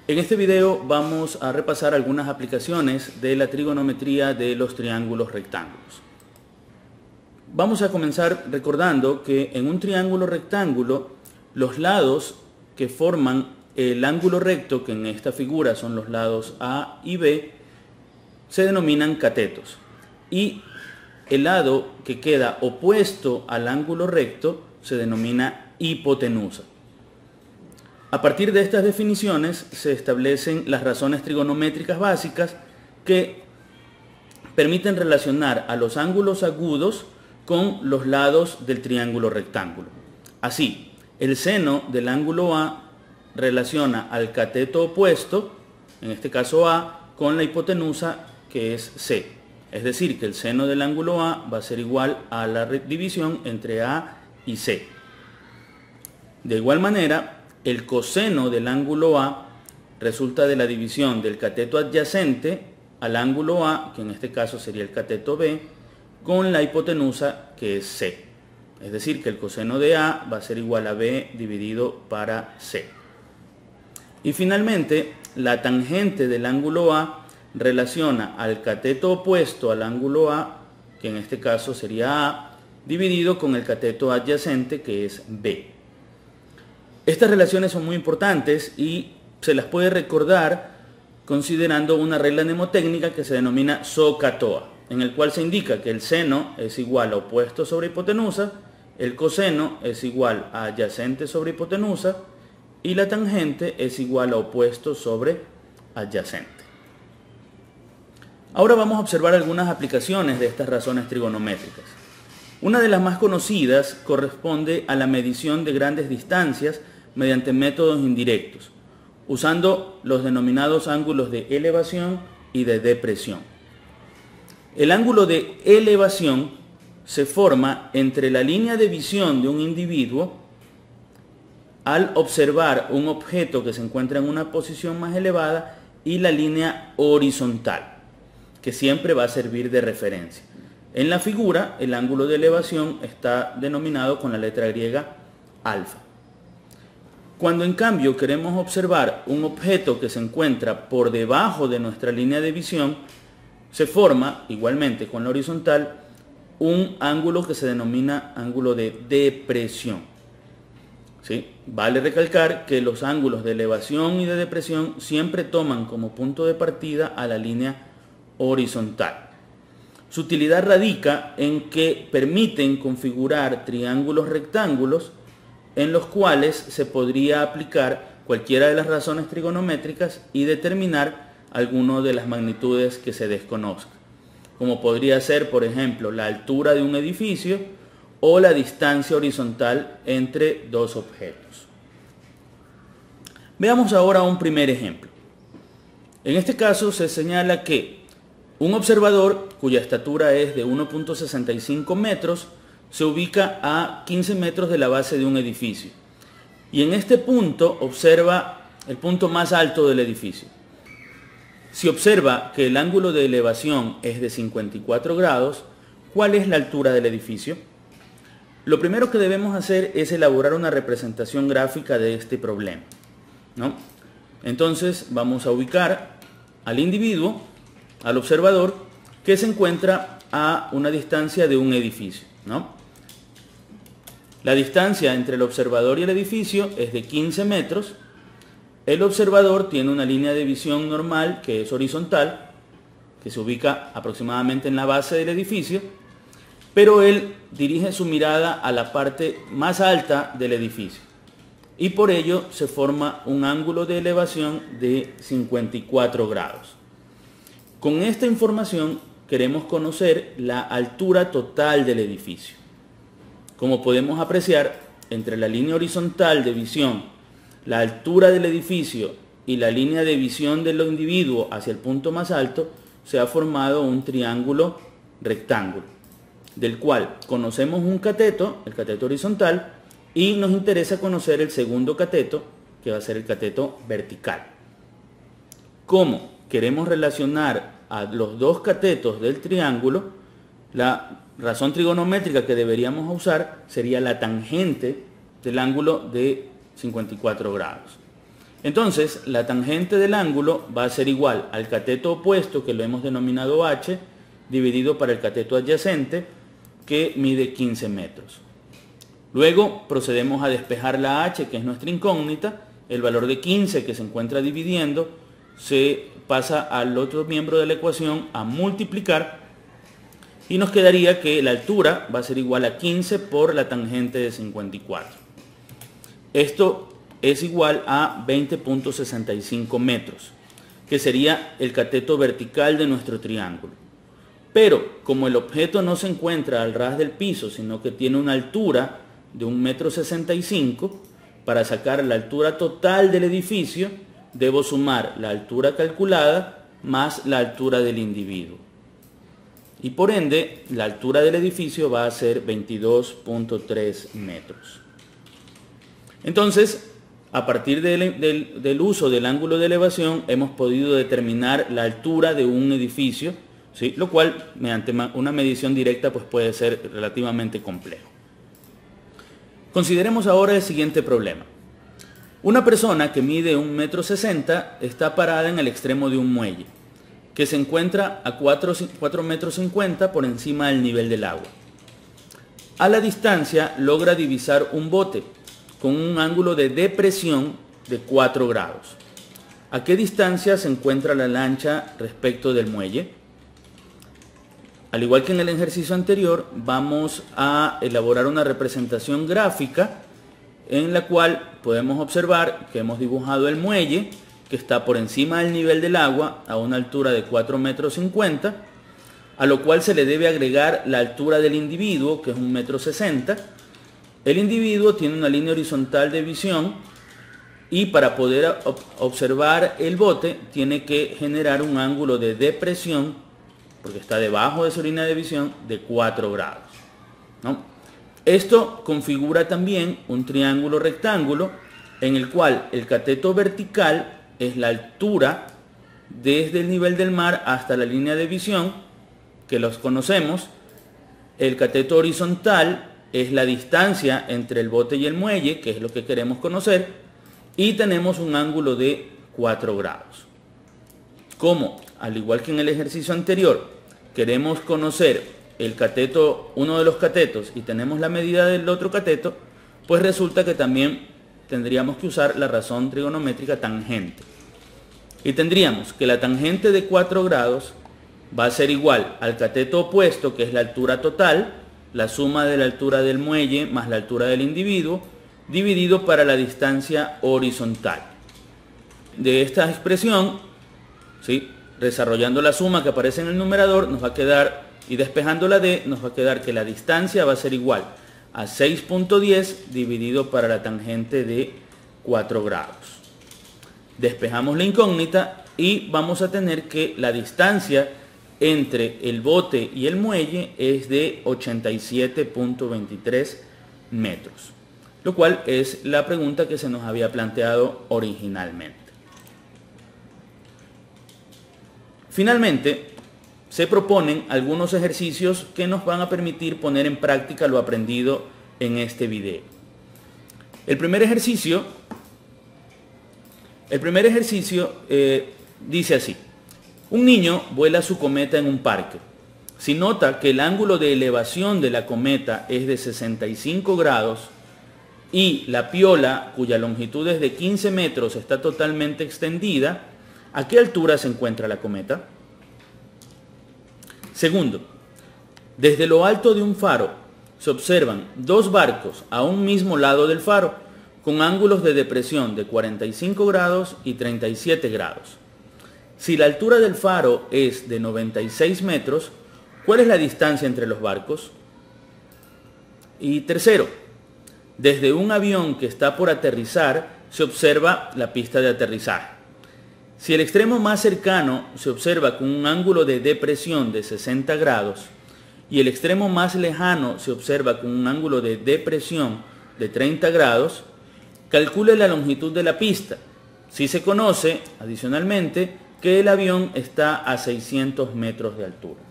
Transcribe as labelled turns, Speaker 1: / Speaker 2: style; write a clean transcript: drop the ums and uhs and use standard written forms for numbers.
Speaker 1: En este video vamos a repasar algunas aplicaciones de la trigonometría de los triángulos rectángulos. Vamos a comenzar recordando que en un triángulo rectángulo los lados que forman el ángulo recto, que en esta figura son los lados A y B, se denominan catetos, y el lado que queda opuesto al ángulo recto se denomina hipotenusa. A partir de estas definiciones se establecen las razones trigonométricas básicas que permiten relacionar a los ángulos agudos con los lados del triángulo rectángulo. Así, el seno del ángulo A relaciona al cateto opuesto, en este caso A, con la hipotenusa, que es C. Es decir, que el seno del ángulo A va a ser igual a la división entre A y C. De igual manera, el coseno del ángulo A resulta de la división del cateto adyacente al ángulo A, que en este caso sería el cateto B, con la hipotenusa, que es C. Es decir, que el coseno de A va a ser igual a B dividido para C. Y finalmente, la tangente del ángulo A relaciona al cateto opuesto al ángulo A, que en este caso sería A, dividido con el cateto adyacente, que es B. Estas relaciones son muy importantes y se las puede recordar considerando una regla mnemotécnica que se denomina SOHCAHTOA, en el cual se indica que el seno es igual a opuesto sobre hipotenusa, el coseno es igual a adyacente sobre hipotenusa y la tangente es igual a opuesto sobre adyacente. Ahora vamos a observar algunas aplicaciones de estas razones trigonométricas. Una de las más conocidas corresponde a la medición de grandes distancias mediante métodos indirectos, usando los denominados ángulos de elevación y de depresión. El ángulo de elevación se forma entre la línea de visión de un individuo al observar un objeto que se encuentra en una posición más elevada y la línea horizontal, que siempre va a servir de referencia. En la figura, el ángulo de elevación está denominado con la letra griega alfa. Cuando en cambio queremos observar un objeto que se encuentra por debajo de nuestra línea de visión, se forma, igualmente con la horizontal, un ángulo que se denomina ángulo de depresión. ¿Sí? Vale recalcar que los ángulos de elevación y de depresión siempre toman como punto de partida a la línea horizontal. Su utilidad radica en que permiten configurar triángulos rectángulos en los cuales se podría aplicar cualquiera de las razones trigonométricas y determinar alguna de las magnitudes que se desconozcan, como podría ser, por ejemplo, la altura de un edificio o la distancia horizontal entre dos objetos. Veamos ahora un primer ejemplo. En este caso se señala que un observador cuya estatura es de 1.65 metros se ubica a 15 metros de la base de un edificio y en este punto observa el punto más alto del edificio. Si observa que el ángulo de elevación es de 54 grados, ¿cuál es la altura del edificio? Lo primero que debemos hacer es elaborar una representación gráfica de este problema, ¿no? Entonces vamos a ubicar al individuo, al observador, que se encuentra a una distancia de un edificio, ¿no? La distancia entre el observador y el edificio es de 15 metros. El observador tiene una línea de visión normal que es horizontal, que se ubica aproximadamente en la base del edificio, pero él dirige su mirada a la parte más alta del edificio y por ello se forma un ángulo de elevación de 54 grados. Con esta información queremos conocer la altura total del edificio. Como podemos apreciar, entre la línea horizontal de visión, la altura del edificio y la línea de visión del individuo hacia el punto más alto, se ha formado un triángulo rectángulo, del cual conocemos un cateto, el cateto horizontal, y nos interesa conocer el segundo cateto, que va a ser el cateto vertical. Como queremos relacionar a los dos catetos del triángulo, la razón trigonométrica que deberíamos usar sería la tangente del ángulo de 54 grados. Entonces, la tangente del ángulo va a ser igual al cateto opuesto, que lo hemos denominado h, dividido para el cateto adyacente, que mide 15 metros. Luego procedemos a despejar la h, que es nuestra incógnita. El valor de 15 que se encuentra dividiendo se pasa al otro miembro de la ecuación a multiplicar y nos quedaría que la altura va a ser igual a 15 por la tangente de 54. Esto es igual a 20.65 metros, que sería el cateto vertical de nuestro triángulo. Pero como el objeto no se encuentra al ras del piso, sino que tiene una altura de 1,65 m, para sacar la altura total del edificio, debo sumar la altura calculada más la altura del individuo. Y por ende, la altura del edificio va a ser 22.3 metros. Entonces, a partir del uso del ángulo de elevación, hemos podido determinar la altura de un edificio, ¿sí? Lo cual, mediante una medición directa, pues puede ser relativamente complejo. Consideremos ahora el siguiente problema. Una persona que mide 1,60 m está parada en el extremo de un muelle, que se encuentra a 4,50 metros por encima del nivel del agua. A la distancia logra divisar un bote con un ángulo de depresión de 4 grados. ¿A qué distancia se encuentra la lancha respecto del muelle? Al igual que en el ejercicio anterior, vamos a elaborar una representación gráfica en la cual podemos observar que hemos dibujado el muelle, que está por encima del nivel del agua a una altura de 4,50 metros, a lo cual se le debe agregar la altura del individuo, que es 1,60 m. El individuo tiene una línea horizontal de visión y para poder observar el bote tiene que generar un ángulo de depresión, porque está debajo de su línea de visión, de 4 grados, ¿no? Esto configura también un triángulo rectángulo en el cual el cateto vertical es la altura desde el nivel del mar hasta la línea de visión, que los conocemos. El cateto horizontal es la distancia entre el bote y el muelle, que es lo que queremos conocer, y tenemos un ángulo de 4 grados. Como, al igual que en el ejercicio anterior, queremos conocer el cateto, uno de los catetos, y tenemos la medida del otro cateto, pues resulta que también tendríamos que usar la razón trigonométrica tangente. Y tendríamos que la tangente de 4 grados va a ser igual al cateto opuesto, que es la altura total, la suma de la altura del muelle más la altura del individuo, dividido para la distancia horizontal. De esta expresión, ¿sí?, desarrollando la suma que aparece en el numerador, nos va a quedar, y despejando la d, nos va a quedar que la distancia va a ser igual a 6.10 dividido para la tangente de 4 grados. Despejamos la incógnita y vamos a tener que la distancia entre el bote y el muelle es de 87.23 metros, lo cual es la pregunta que se nos había planteado originalmente. Finalmente, se proponen algunos ejercicios que nos van a permitir poner en práctica lo aprendido en este video. El primer ejercicio dice así: un niño vuela su cometa en un parque. Si nota que el ángulo de elevación de la cometa es de 65 grados y la piola, cuya longitud es de 15 metros, está totalmente extendida, ¿a qué altura se encuentra la cometa? Segundo, desde lo alto de un faro se observan dos barcos a un mismo lado del faro con ángulos de depresión de 45 grados y 37 grados. Si la altura del faro es de 96 metros, ¿cuál es la distancia entre los barcos? Y tercero, desde un avión que está por aterrizar se observa la pista de aterrizaje. Si el extremo más cercano se observa con un ángulo de depresión de 60 grados y el extremo más lejano se observa con un ángulo de depresión de 30 grados, calcule la longitud de la pista. Si se conoce, adicionalmente, que el avión está a 600 metros de altura.